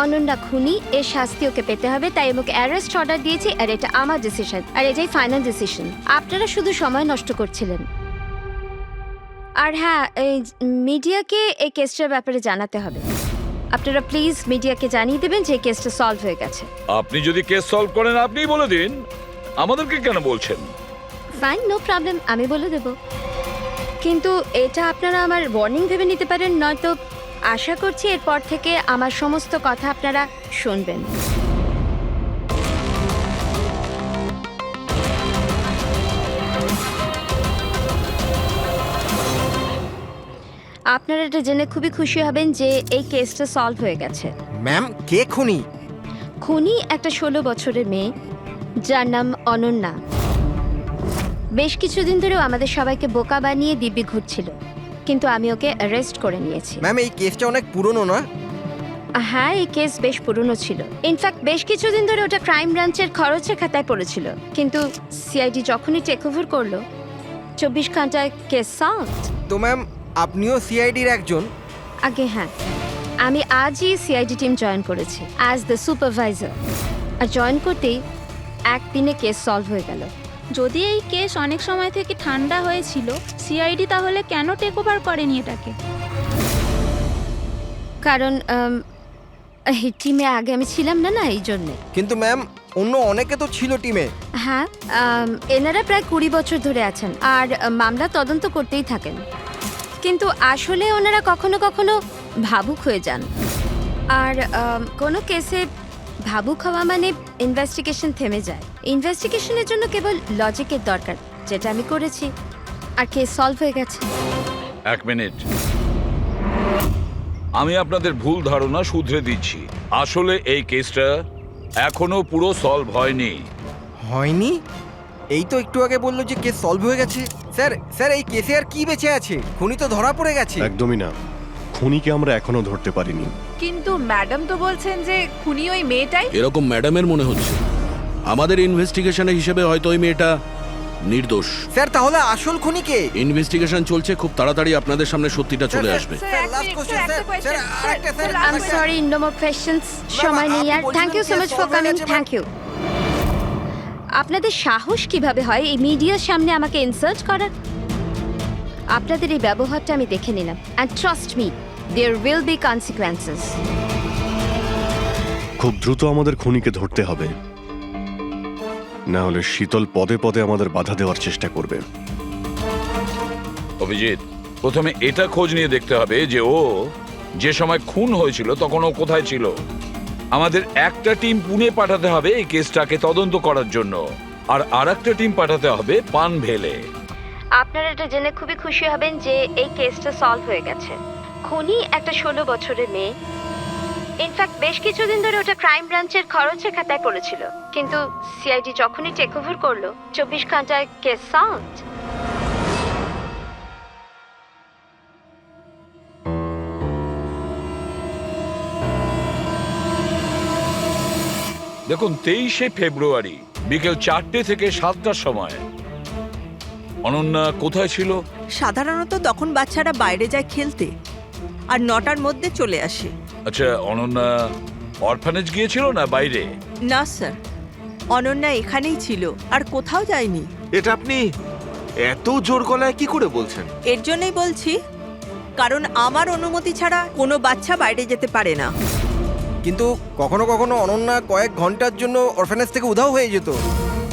অনন্যা খুনি, এর শাস্তি ওকে পেতে হবে, তাই ওকে অ্যারেস্ট অর্ডার দিয়েছি আর এটা আমার ডিসিশন আর এটাই ফাইনাল ডিসিশন। আপনারা শুধু সময় নষ্ট করছিলেন। আর হ্যাঁ, এই মিডিয়াকে এই কেসটার ব্যাপারে জানাতে হবে। আপনারা প্লিজ মিডিয়াকে জানিয়ে দেবেন যে কেসটা সলভ হয়ে গেছে। আপনি যদি কেস সলভ করেন আপনিই বলে দিন, আমাদেরকে কেন বলছেন? ফাইন, নো প্রবলেম, আমি বলে দেব। কিন্তু এটা আপনারা আমার ওয়ার্নিং ভেবে নিতে পারেন, নয়তো আশা করছি এরপর থেকে আমার সমস্ত কথা আপনারা শুনবেন। আপনারা এটা জেনে খুবই খুশি হবেন যে এই কেসটা সলভ হয়ে গেছে। ম্যাম, কে খুনি? খুনি একটা 16 বছরের মেয়ে যার নাম অনন্যা। বেশ কিছুদিন ধরেও আমাদের সবাইকে বোকা বানিয়ে দিব্যি ঘুরছিল, কিন্তু আমি ওকে অ্যারেস্ট করে নিয়েছি। ম্যাম, এই কেসটা অনেক পুরনো না? হ্যাঁ, এই কেস বেশ পুরনো ছিল। ইনফ্যাক্ট বেশ কিছুদিন ধরে ওটা ক্রাইম ব্রাঞ্চের খরচের খাতায় পড়েছিল, কিন্তু সিআইডি যখনই টেক ওভার করলো 24 ঘন্টায় কেস সলভ। তো ম্যাম, আপনিও সিআইডির একজন? আগে হ্যাঁ, আমি আজই সিআইডি টিম জয়েন করেছি অ্যাজ দ্য সুপারভাইজার। আর জয়েন করতেই একদিনে কেস সলভ হয়ে গেল। যদি এই কেস অনেক সময় থেকে ঠান্ডা হয়েছিল, সিআইডি তাহলে কেন টেক ওভার করেনি এটাকে? কারণ এই টিমে আগে আমি ছিলাম না, এই জন্যে। কিন্তু ম্যাম, অন্য অনেকে তো ছিল টিমে। হ্যাঁ, এনারা প্রায় 20 বছর ধরে আছেন আর মামলা তদন্ত করতেই থাকেন, কিন্তু আসলে ওনারা কখনো কখনো ভাবুক হয়ে যান। আর কোনো কেসে ভাবুক হওয়া মানে ইনভেস্টিগেশন থেমে যায়। ইনভেস্টিগেশনের জন্য কেবল লজিকের দরকার, যেটা আমি করেছি, আর কেস সলভ হয়ে গেছে। এক মিনিট, আমি আপনাদের ভুল ধারণা শুধরে দিচ্ছি। আসলে এই কেসটা এখনো পুরো সলভ হয়নি। হয়নি? এই তো একটু আগে বললো যে কেস সলভ হয়ে গেছে। স্যার, এই কেসে আর কি বেঁচে আছে? খুনি তো ধরা পড়ে গেছে। একদমই না, খুনিকে আমরা এখনো ধরতে পারিনি। কিন্তু ম্যাডাম তো বলছেন যে খুনি ওই মেয়েটাই। এরকম ম্যাডামের মনে হচ্ছে। আমাদের ইনভেস্টিগেশনের হিসেবে হয়তো ওই মেয়েটা নির্দোষ। স্যার, তাহলে আসল খুনি কে? ইনভেস্টিগেশন চলছে, খুব তাড়াতাড়ি আপনাদের সামনে সত্যিটা চলে আসবে। I am sorry, no more questions. সময় নেই আর। Thank you so much for coming. Thank you. আপনাদের সাহস কিভাবে হয় এই মিডিয়ার সামনে আমাকে ইনসাল্ট করার? আপনাদের এই ব্যবহারটা আমি দেখে নিলাম, and trust me, there will be consequences. খুব দ্রুত আমাদের খুনিকে ধরতে হবে, না হলে শীতল পদে পদে আমাদের বাধা দেওয়ার চেষ্টা করবে। অভিজিৎ, প্রথমে এটা খোঁজ নিয়ে দেখতে হবে যে ও যে সময় খুন হয়েছিল তখন ও কোথায় ছিল। আমাদের একটা টিম পুনে পাঠাতে হবে এই কেসটাকে তদন্ত করার জন্য, আর আরেকটা টিম পাঠাতে হবে পানভেলে। আপনারা এটা জেনে খুবই খুশি হবেন যে এই কেসটা সলভ হয়ে গেছে। খুনি একটা 16 বছরের মেয়ে। ইনফ্যাক্ট বেশ কিছুদিন ধরে ওটা ক্রাইম ব্রাঞ্চের খরচের খাতায় পড়েছিল, কিন্তু সিআইডি যখনই টেক ওভার করলো 24 ঘন্টায় কেস সলভ। দেখুন, 23শে ফেব্রুয়ারি বিকেল 4টে থেকে 7টার সময় অনন্যা কোথায় ছিল? সাধারণত তখন বাচ্চারা বাইরে যায় খেলতে, আর 9টার মধ্যে চলে আসে। আচ্ছা, অনন্যা অরফানেজ গিয়েছিল না বাইরে? না স্যার, অনন্যা এখানেই ছিল আর কোথাও যায়নি। এটা আপনি এত জোর গলায় কি করে বলছেন? এর জন্যই বলছি, কারণ আমার অনুমতি ছাড়া কোনো বাচ্চা বাইরে যেতে পারে না। কিন্তু কখনো কখনো অনন্যা কয়েক ঘন্টার জন্য অরফানেজ থেকে উধাও হয়ে যেত।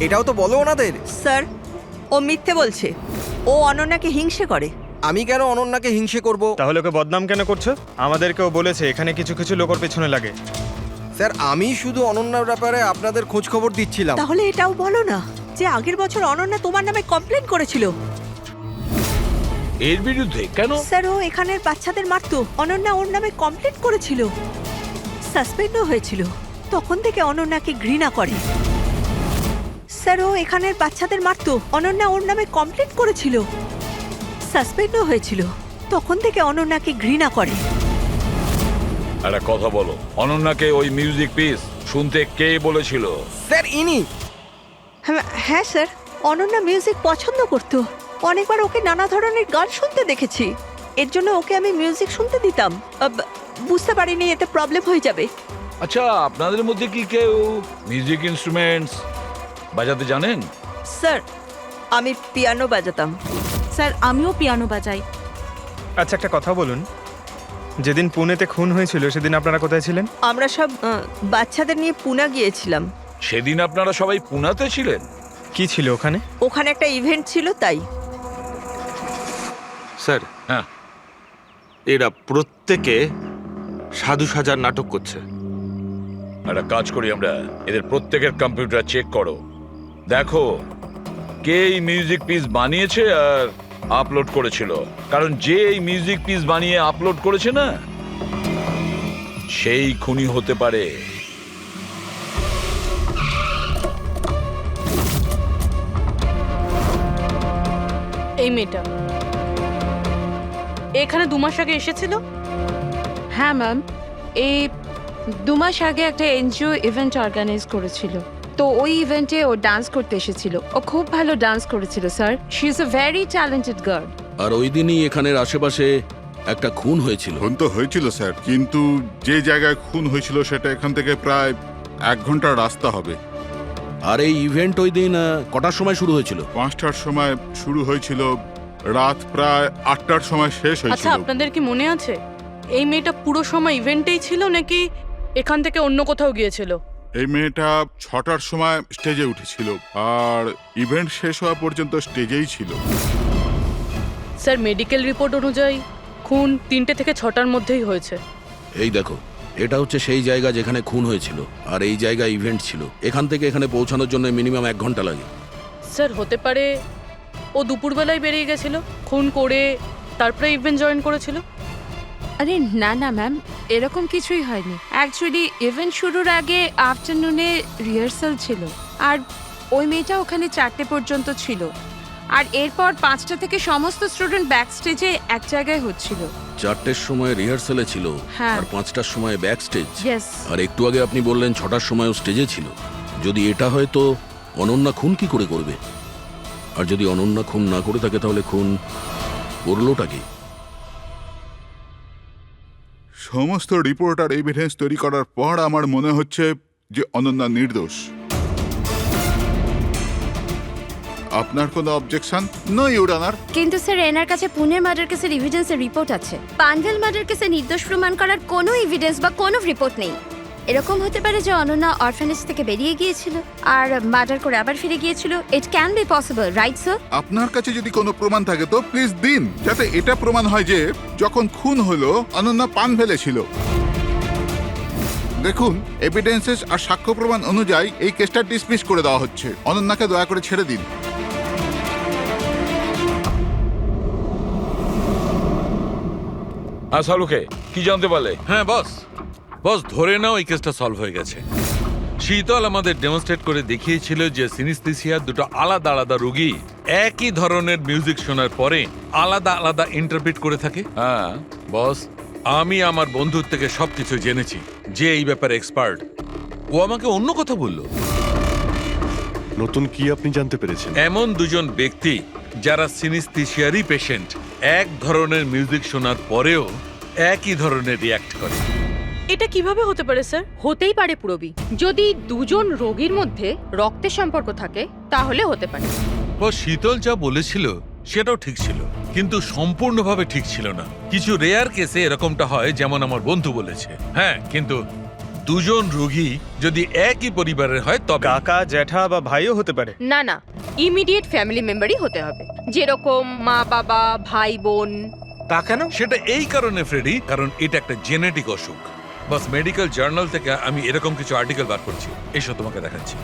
এটাও তো বলো ওনাদের। স্যার, ও মিথ্যে বলছে। ও অনন্যাকে হিংসে করে। আমি কেন অনন্যাকে হিংসে করব? তাহলে ওকে বদনাম কেন করছো? আমাদেরকেও বলেছে এখানে কিছু কিছু লোকের পেছনে লাগে। স্যার আমি শুধু অনন্যার ব্যাপারে আপনাদের খোঁজ খবর দিচ্ছিলাম। তাহলে এটাও বলো না যে আগের বছর অনন্যা তোমার নামে কমপ্লেন করেছিল। এর বিরুদ্ধে কেন? স্যার ও এখানের বাচ্চাদের মারতো, অনন্যা ওর নামে কমপ্লেন করেছিল, সাসপেন্ডও হয়েছিল। তখন থেকে অনন্যাকে ঘৃণা করে। স্যার ও এখানের বাচ্চাদের মারতো, অনন্যা ওর নামে কমপ্লেন করেছিল, সাসপেন্ডও হয়েছিল। তখন থেকে অনন্যাকে ঘৃণা করে। একটা কথা বলো, অনন্যাকে ওই মিউজিক পিস শুনতে কে বলেছিল? স্যার ইনি। হ্যাঁ স্যার, অনন্যা মিউজিক পছন্দ করত। অনেকবার ওকে নানা ধরনের গান শুনতে দেখেছি। এর জন্য ওকে আমি মিউজিক শুনতে দিতাম। বুঝতে পারিনি এতে প্রবলেম হয়ে যাবে। আচ্ছা, আপনাদের মধ্যে কি কেউ মিউজিক ইনস্ট্রুমেন্টস বাজাতে জানেন? স্যার আমি পিয়ানো বাজাতাম। স্যার আমিও পিয়ানো বাজাই। আচ্ছা একটা কথা বলুন, যেদিন পুনেতে খুন হয়েছিল সেদিন আপনারা কোথায় ছিলেন? আমরা সব বাচ্চাদের নিয়ে পুনা গিয়েছিলাম। সেদিন আপনারা সবাই পুনাতে ছিলেন? কি ছিল ওখানে? ওখানে একটা ইভেন্ট ছিল তাই। স্যার, হ্যাঁ, এরা প্রত্যেকে সাধু সাজার নাটক করছে। একটা কাজ করি আমরা, এদের প্রত্যেকের কম্পিউটার চেক করো, দেখো কে এই মিউজিক পিস বানিয়েছে আর আপলোড করেছিল। কারণ যে এই মিউজিক পিস বানিয়ে আপলোড করেছে না, সেই খুনি হতে পারে। এই মেয়েটা এখানে 2 মাস আগে এসেছিল। হ্যাঁ ম্যাম, এই 2 মাস আগে একটা এনজিও ইভেন্ট অর্গানাইজ করেছিল, তো ওই ইভেন্টে ও ডান্স করতে এসেছিল। ও খুব ভালো ডান্স করেছিল sir. She is a very talented girl. আর ওই দিনই এখানের আশেপাশে একটা খুন হয়েছিল। খুন তো হয়েছিল স্যার, কিন্তু যে জায়গায় খুন হয়েছিল সেটা এখান থেকে প্রায় 1 ঘন্টার রাস্তা হবে। আর এই ইভেন্ট ওই দিন কটার সময় শুরু হয়েছিল? 5টার সময় শুরু হয়েছিল, রাত প্রায় 8টার সময় শেষ আচ্ছা, হয়েছিল। আপনাদের কি মনে আছে এই মেয়েটা পুরো সময় ইভেন্টেই ছিল নাকি এখান থেকে অন্য কোথাও গিয়েছিল? এই মেয়েটা 6টার সময় স্টেজে উঠেছিল আর ইভেন্ট শেষ হওয়া পর্যন্ত স্টেজেই ছিল। স্যার মেডিকেল রিপোর্ট অনুযায়ী খুন 3টে থেকে 6টার মধ্যেই হয়েছে। এই দেখো, এটা হচ্ছে সেই জায়গা যেখানে খুন হয়েছিল, আর এই জায়গায় ইভেন্ট ছিল। এখান থেকে এখানে পৌঁছানোর জন্য মিনিমাম 1 ঘন্টা লাগে। স্যার হতে পারে ও দুপুরবেলায় বেরিয়ে গেছিল, খুন করে তারপরে ইভেন্ট জয়েন করেছিল। আরে না না ম্যাম, এরকম কিছুই হয়নি। অ্যাকচুয়ালি ইভেন্ট শুরুর আগে আফটারনুনে রিহার্সাল ছিল, আর ওই মেয়েটা ওখানে 4টে পর্যন্ত ছিল। আর এরপর 5টা থেকে সমস্ত স্টুডেন্ট ব্যাক স্টেজে এক জায়গায় হচ্ছিল। 4টের সময় রিহার্সালে ছিল, হ্যাঁ। আর 5টার সময় ব্যাক স্টেজ। Yes. আর একটু আগে আপনি বললেন 6টার সময়ও স্টেজে ছিল। যদি এটা হয় তো অনন্যা খুন কি করে করবে? আর যদি অনন্যা খুন না করে থাকে তাহলে খুন করলোটা কি? সমস্ত রিপোর্ট আর এভিডেন্স তৈরি করার পর আমার মনে হচ্ছে যে অনন্যা নির্দোষ। আপনার কোনো অবজেকশন? No your honour. কিন্তু স্যার এনার কাছে পুনের মার্ডার কেসের এভিডেন্সের রিপোর্ট আছে। পানভেল মার্ডার কেসে নির্দোষ প্রমাণ করার কোনো এভিডেন্স বা কোনো রিপোর্ট নেই। এরকম হতে পারে যে অনন্যা অরফানেজ থেকে বেরিয়ে গিয়েছিল আর মার্ডার করে আবার ফিরে গিয়েছিল। It can be possible, right sir? আপনার কাছে যদি কোনো প্রমাণ থাকে তো প্লিজ দিন, যাতে এটা প্রমাণ হয় যে যখন খুন হলো অনন্যা পানভেলে ছিল। দেখুন, এভিডেন্সেস আর সাক্ষ্য প্রমাণ অনুযায়ী এই কেসটা ডিসমিস করে দেওয়া হচ্ছে। অনন্যাকে দয়া করে ছেড়ে দিন। সালুকে কি জানতে পারলে? হ্যাঁ বস ধরে নাও এই কেসটা সলভ হয়ে গেছে। শীতল আমাদের ডেমনস্ট্রেট করে দেখিয়েছিল যে সিনিস্থেসিয়ার 2টো আলাদা আলাদা রোগী একই ধরনের মিউজিক শোনার পরে আলাদা আলাদা ইন্টারপ্রিট করে থাকে। হ্যাঁ বস, আমি আমার বন্ধুর থেকে সবকিছু জেনেছি, যে এই ব্যাপারে এক্সপার্ট। ও আমাকে অন্য কথা বলল। নতুন কি আপনি জানতে পেরেছেন? এমন 2জন ব্যক্তি যারা সিনিস্থেসিয়ারই পেশেন্ট, এক ধরনের মিউজিক শোনার পরেও একই ধরনের রিয়্যাক্ট করে। এটা কিভাবে হতে পারে স্যার? হতেই পারে পুরবি। যদি 2জন রোগীর মধ্যে রক্তের সম্পর্ক থাকে তাহলে হতে পারে। শীতল যা বলেছিল সেটাও ঠিক ছিল, কিন্তু সম্পূর্ণভাবে ঠিক ছিল না। কিছু রেয়ার কেসে এরকমটা হয়, যেমন আমার বন্ধু বলেছে। হ্যাঁ, কিন্তু দুজন রোগী যদি একই পরিবারের হয় তবে কাকা জ্যাঠা বা ভাইও হতে পারে। না না, ইমিডিয়েট ফ্যামিলি মেম্বারই হতে হবে, যেরকম মা বাবা ভাই বোন। তা কেন? সেটা এই কারণে ফ্রেডি, কারণ এটা একটা জেনেটিক অসুখ। বাস মেডিকেল জার্নাল থেকে আমি এরকম কিছু আর্টিকেল বার করছি, এসব তোমাকে দেখাচ্ছি।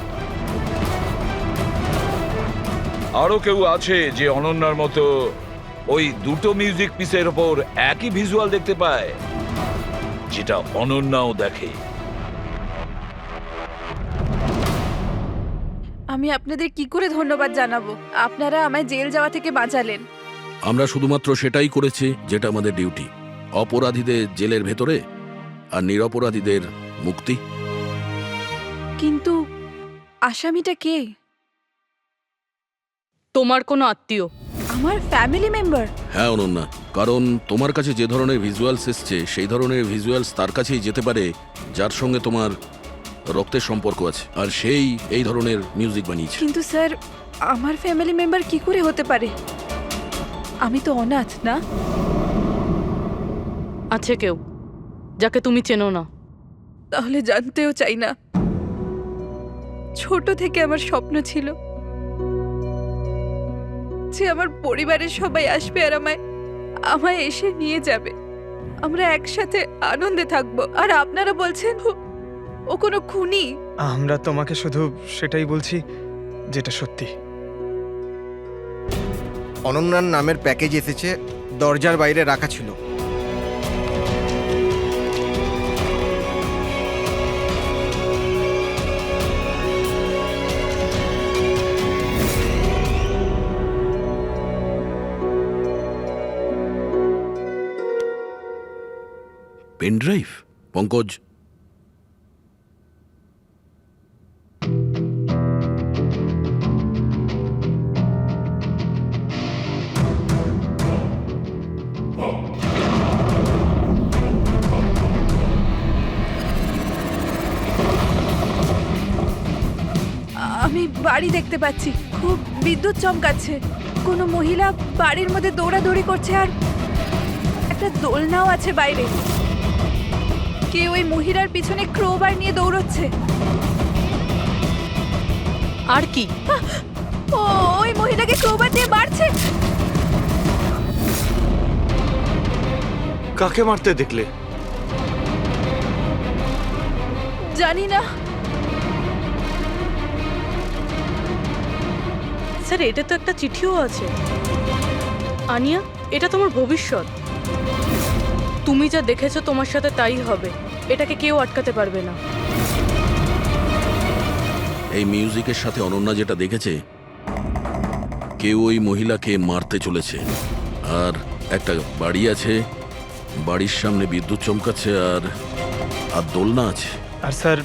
আরো কেউ আছে যে অনন্যার মতো ওই দুটো মিউজিক পিসের ওপর একই ভিজুয়াল দেখতে পায়, যেটা অনন্যাও দেখে? আমি আপনাদের কি করে ধন্যবাদ জানাবো? আপনারা আমায় জেল যাওয়া থেকে বাঁচালেন। আমরা শুধুমাত্র সেটাই করেছি যেটা আমাদের ডিউটি, অপরাধীদের জেলের ভেতরে আর নিরপরাধীদের মুক্তি। কিন্তু আসামিটা কে? তোমার কোনো আত্মীয়। আমার ফ্যামিলি মেম্বার? হ্যাঁ অনন্যা, কারণ তোমার কাছে যে ধরনের ভিজুয়ালস এসছে সেই ধরনের ভিজুয়ালস তার কাছেই যেতে পারে যার সঙ্গে তোমার রক্তের সম্পর্ক আছে, আর সেই এই ধরনের মিউজিক বানিয়েছে। কিন্তু স্যার, আমার ফ্যামিলি মেম্বার কি করে হতে পারে? আমি তো অনাথ, না? আছে কেউ যাকে তুমি চেনো না? তাহলে জানতেও চাই না। ছোট থেকে আমার স্বপ্ন ছিল যে আমার পরিবারের সবাই আসবে আর আমায় এসে নিয়ে যাবে, আমরা একসাথে আনন্দে থাকবো। আর আপনারা বলছেন ও কোনো খুনি? আমরা তোমাকে শুধু সেটাই বলছি যেটা সত্যি। অনন্যার নামের প্যাকেজ এসেছে, দরজার বাইরে রাখা ছিল। Pen drive? পঙ্কজ, আমি বাড়ি দেখতে পাচ্ছি, খুব বিদ্যুৎ চমকাচ্ছে। কোনো মহিলা বাড়ির মধ্যে দৌড়াদৌড়ি করছে আর একটা দোলনাও আছে বাইরে। কেউ ওই মহিলার পিছনে ক্রোবার নিয়ে দৌড়চ্ছে। আর কি? ও ওই মহিলাকে ক্রোবার দিয়ে মারছে। কাকে মারতে দেখলে? জানি না স্যার, এটা তো একটা চিঠিও আছে। আনিয়া, এটা তোমার ভবিষ্যৎ। তুমি যা দেখেছো তোমার সাথে তাই হবে, এটাকে কেউ আটকাতে পারবে না। এই মিউজিকের সাথে অনন্যা যেটা দেখেছে, কেউ ওই মহিলাকে মারতে চলেছে। আর একটা বাড়ি আছে, বাড়ির সামনে বিদ্যুৎ চমকাচ্ছে আর দোলনা আছে। আর স্যার,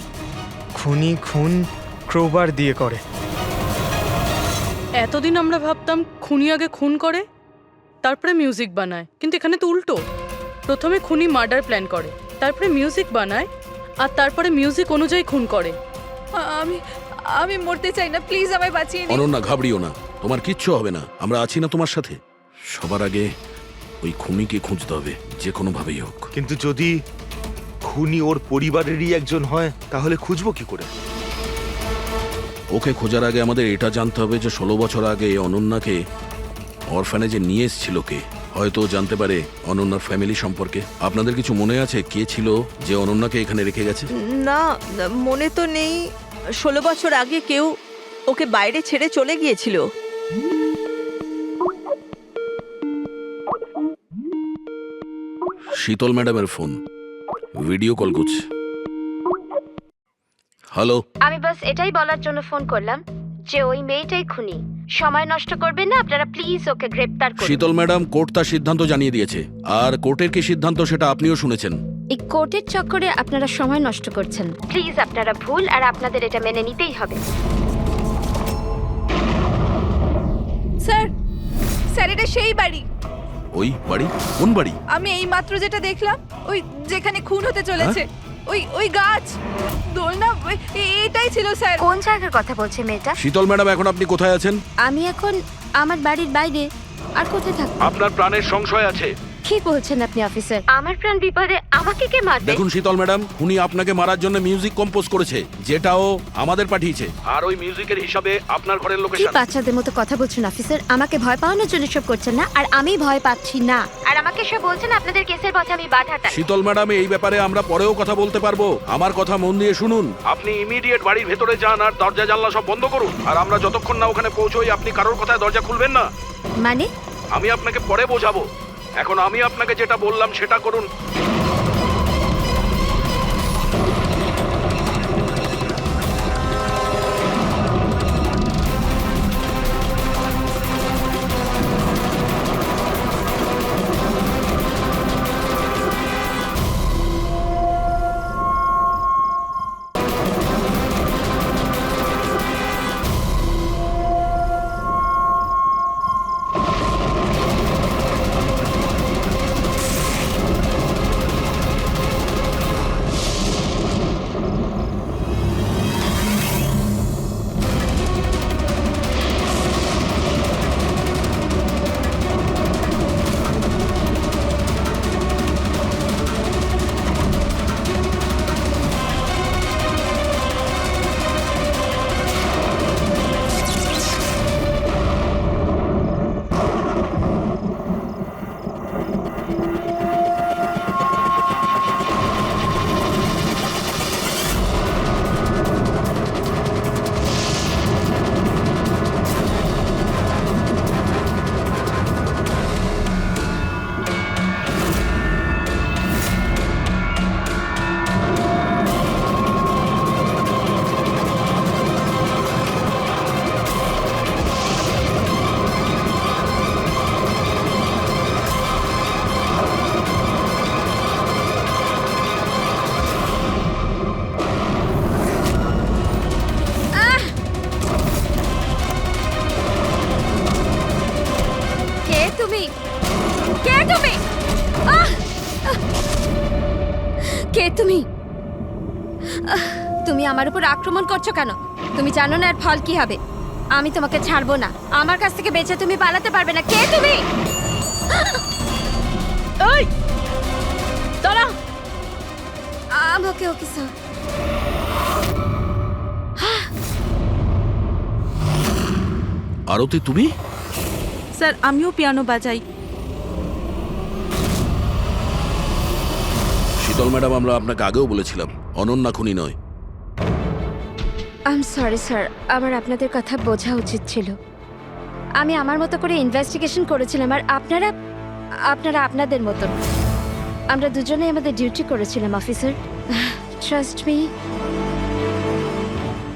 খুনি খুন ক্রোবার দিয়ে করে। এতদিন আমরা ভাবতাম খুনি আগে খুন করে তারপরে মিউজিক বানায়, কিন্তু এখানে তো উল্টো। প্রথমে খুনি মার্ডার প্ল্যান করে, তারপরে মিউজিক বানায়, আর তারপরে মিউজিক অনুযায়ী খুন করে। আমি আমি মরতে চাই না, প্লিজ আমায় বাঁচিয়ে নিন। অনন্যা, ঘাবড়িও না, তোমার কিচ্ছু হবে না, আমরা আছি না তোমার সাথে। সবার আগে ওই খুনিকে খুঁজতে হবে, যে কোনো ভাবেই হোক। কিন্তু যদি খুনি ওর পরিবারেরই একজন হয় তাহলে খুঁজবো কি করে? ওকে খোঁজার আগে আমাদের এটা জানতে হবে যে 16 বছর আগে অনন্যাকে অরফানেজে নিয়ে এসেছিল কে। হয়তো জানতে পারে অনন্যার ফ্যামিলি সম্পর্কে। আপনাদের কিছু মনে আছে কে ছিল যে অনন্যাকে এখানে রেখে গেছে? না, মনে তো নেই। 16 বছর আগে কেউ ওকে বাইরে ছেড়ে চলে গিয়েছিল। শীতল ম্যাডামের ফোন, ভিডিও কল করছে। হ্যালো, আমি বাস এটাই বলার জন্য ফোন করলাম যে ওই মেয়েটাই খুনি। সময় নষ্ট করবেন না আপনারা, প্লিজ ওকে গ্রেফতার করুন। শীতল ম্যাডাম, কোর্ট তার সিদ্ধান্ত জানিয়ে দিয়েছে, আর কোর্টের কি সিদ্ধান্ত সেটা আপনিও শুনেছেন। এই কোর্টের চক্করে আপনারা সময় নষ্ট করছেন। প্লিজ, আপনারা ভুল আর আপনাদের এটা মেনে নিতেই হবে। স্যার, স্যার এটা সেই বাড়ি। ওই বাড়ি? কোন বাড়ি? আমি এই মাত্র যেটা দেখলাম, ওই যেখানে খুন হতে চলেছে, ওই ওই গাছ, দোলনা, এটাই ছিল স্যার। কোন জায়গার কথা বলছে মেয়েটা? শীতল ম্যাডাম, এখন আপনি কোথায় আছেন? আমি এখন আমার বাড়ির বাইরে। আর কোথায় থাকবো? আপনার প্রাণের সংশয় আছে। কি বলছেন আপনি অফিসার? আমার প্রাণ বিপদে আমাকে কে মারবে? দেখুন শীতল ম্যাডাম, উনি আপনাকে মারার জন্য মিউজিক কম্পোজ করেছে, যেটাও আমাদের পাঠিয়েছে। আর ওই মিউজিকের হিসাবে আপনার ঘরের কি লোকেশন। বাচ্চাদের মতো কথা বলছেন অফিসার? আমাকে ভয় পাওয়ানোর জন্য সব করছেন না, আর আমি ভয় পাচ্ছি না। আর আমাকে সব বলছেন আপনাদের কেসের পথে আমি বাধা দেই। শীতল ম্যাডাম, এই ব্যাপারে আমরা পরেও কথা বলতে পারবো। আমার কথা মন দিয়ে শুনুন। আপনি ইমিডিয়েট বাড়ির ভেতরে যান আর দরজা জানলা সব বন্ধ করুন। আর আমরা যতক্ষণ না ওখানে পৌঁছই আপনি কারোর কথায় দরজা খুলবেন না। মানে? আমি আপনাকে পরে বোঝাবো। এখন আমি আপনাকে যেটা বললাম সেটা করুন। কে তুমি? তুমি আমার উপর আক্রমণ করছো কেন? তুমি জানো না এর ফল কি হবে? আমি তোমাকে ছাড়বো না। আমার কাছ থেকে বেঁচে তুমি পালাতে পারবে না। কে তুমি? এই দাঁড়া। আমাকে ওকে স্যার। আরতি, তুমি? স্যার আমিও পিয়ানো বাজাই। শীতল ম্যাডাম, আমরা আপনাকে আগেও বলেছিলাম অনন্যা খুনি নয়। আই এম সরি স্যার, আমার আপনাদের কথা বোঝা উচিত ছিল। আমি আমার মতো করে ইনভেস্টিগেশন করেছিলাম, আর আপনারা আপনাদের মতন। আমরা দুজনেই আমাদের ডিউটি করেছিলাম অফিসার। ট্রাস্ট মি,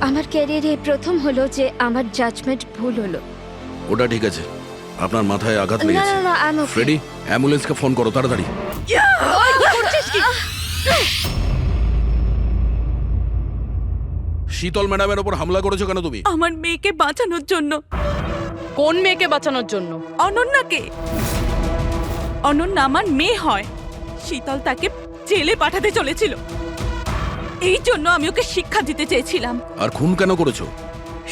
আমার ক্যারিয়ারে প্রথম হলো যে আমার জাজমেন্ট ভুল হলো। ওটা ঠিক আছে, আপনার মাথায় আঘাত না লেগেছে। না না, আমি ওকে। ফ্রেডি, অ্যাম্বুলেন্সকে ফোন করো তাড়াতাড়ি। শীতল ম্যাডামের ওপর হামলা করেছো কেন তুমি? আমার মেয়েকে বাঁচানোর জন্য। কোন মেয়েকে বাঁচানোর জন্য? অনন্যাকে। অনন্যা আমার মেয়ে হয়। শীতল তাকে জেলে পাঠাতে চলেছিল, এই জন্য আমি ওকে শিক্ষা দিতে চেয়েছিলাম। আর খুন কেন করেছো?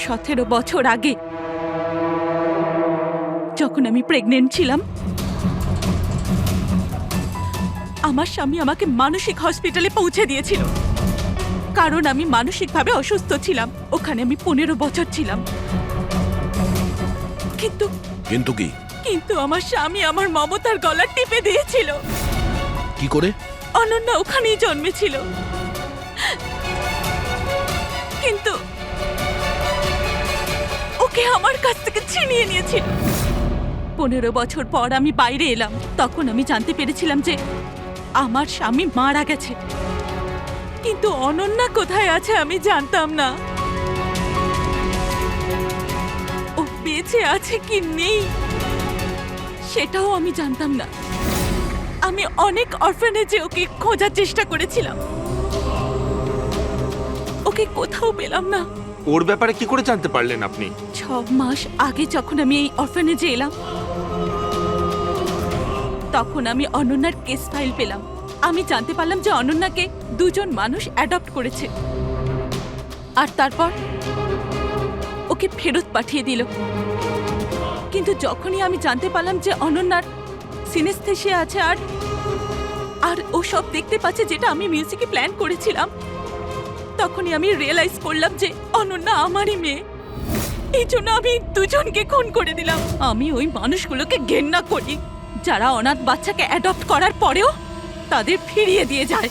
17 বছর আগে যখন আমি প্রেগনেন্ট ছিলাম, আমার স্বামী আমাকে মানসিক হসপিটালে পৌঁছে দিয়েছিল, কারণ আমি মানসিকভাবে অসুস্থ ছিলাম। ওখানে আমি 15 বছর ছিলাম। কিন্তু কি? কিন্তু আমার স্বামী আমার মমতার গলা টিপে দিয়েছিল। কি করে? অনন্যা ওখানেই জন্মেছিল, কিন্তু ওকে আমার কাছ থেকে ছিনিয়ে নিয়েছিল। 15 বছর পর আমি বাইরে এলাম, তখন আমি জানতে পেরেছিলাম যে আমার স্বামী মারা গেছে, কিন্তু অনন্যা কোথায় আছে আমি জানতাম না। ও বেঁচে আছে কি নেই সেটাও আমি জানতাম না। আমি অনেক অরফানেজে ওকে খোঁজার চেষ্টা করেছিলাম, ওকে কোথাও পেলাম না। ওর ব্যাপারে কি করে জানতে পারলেন আপনি? 6 মাস আগে যখন আমি এই অরফানেজে এলাম, তখন আমি অনন্যার কেস ফাইল পেলাম। আমি জানতে পারলাম যে অনন্যাকে 2 জন মানুষ অ্যাডপ্ট করেছে, আর তারপর ওকে ফেরত পাঠিয়ে দিল। কিন্তু যখনই আমি জানতে পারলাম যে অনন্যার সিনেস্থেশিয়া আছে আর ও সব দেখতে পাচ্ছে যেটা আমি মিউজিকে প্ল্যান করেছিলাম। তখনই আমি রিয়েলাইজ করলাম যে অনন্যা আমারই মেয়ে। এই জন্য আমি দুজনকে খুন করে দিলাম। আমি ওই মানুষগুলোকে ঘেন্না করি যারা অনাথ বাচ্চাকে অ্যাডপ্ট করার পরেও তাদের ফিরিয়ে দিয়ে যায়।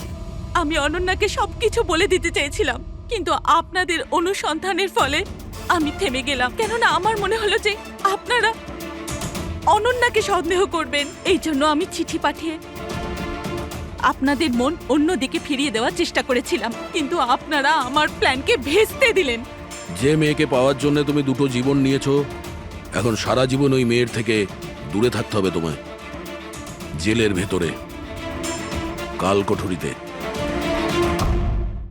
আমি অনন্যাকে সবকিছু বলে দিতে চেয়েছিলাম, কিন্তু আপনাদের অনুসন্ধানের ফলে আমি থেমে গেলাম। কেননা আমার মনে হলো যে আপনারা অনন্যাকে সন্দেহ করবেন। এই জন্য আমি চিঠি পাঠিয়ে আপনাদের মন অন্যদিকে ফিরিয়ে দেওয়ার চেষ্টা করেছিলাম, কিন্তু আপনারা আমার প্ল্যানকে ভেস্তে দিলেন। যে মেয়েকে পাওয়ার জন্য তুমি দুটো জীবন নিয়েছো, এখন সারা জীবন ওই মেয়ের থেকে দূরে থাকতে হবে তোমায়, জেলের ভেতরে, কাল কোঠরিতে।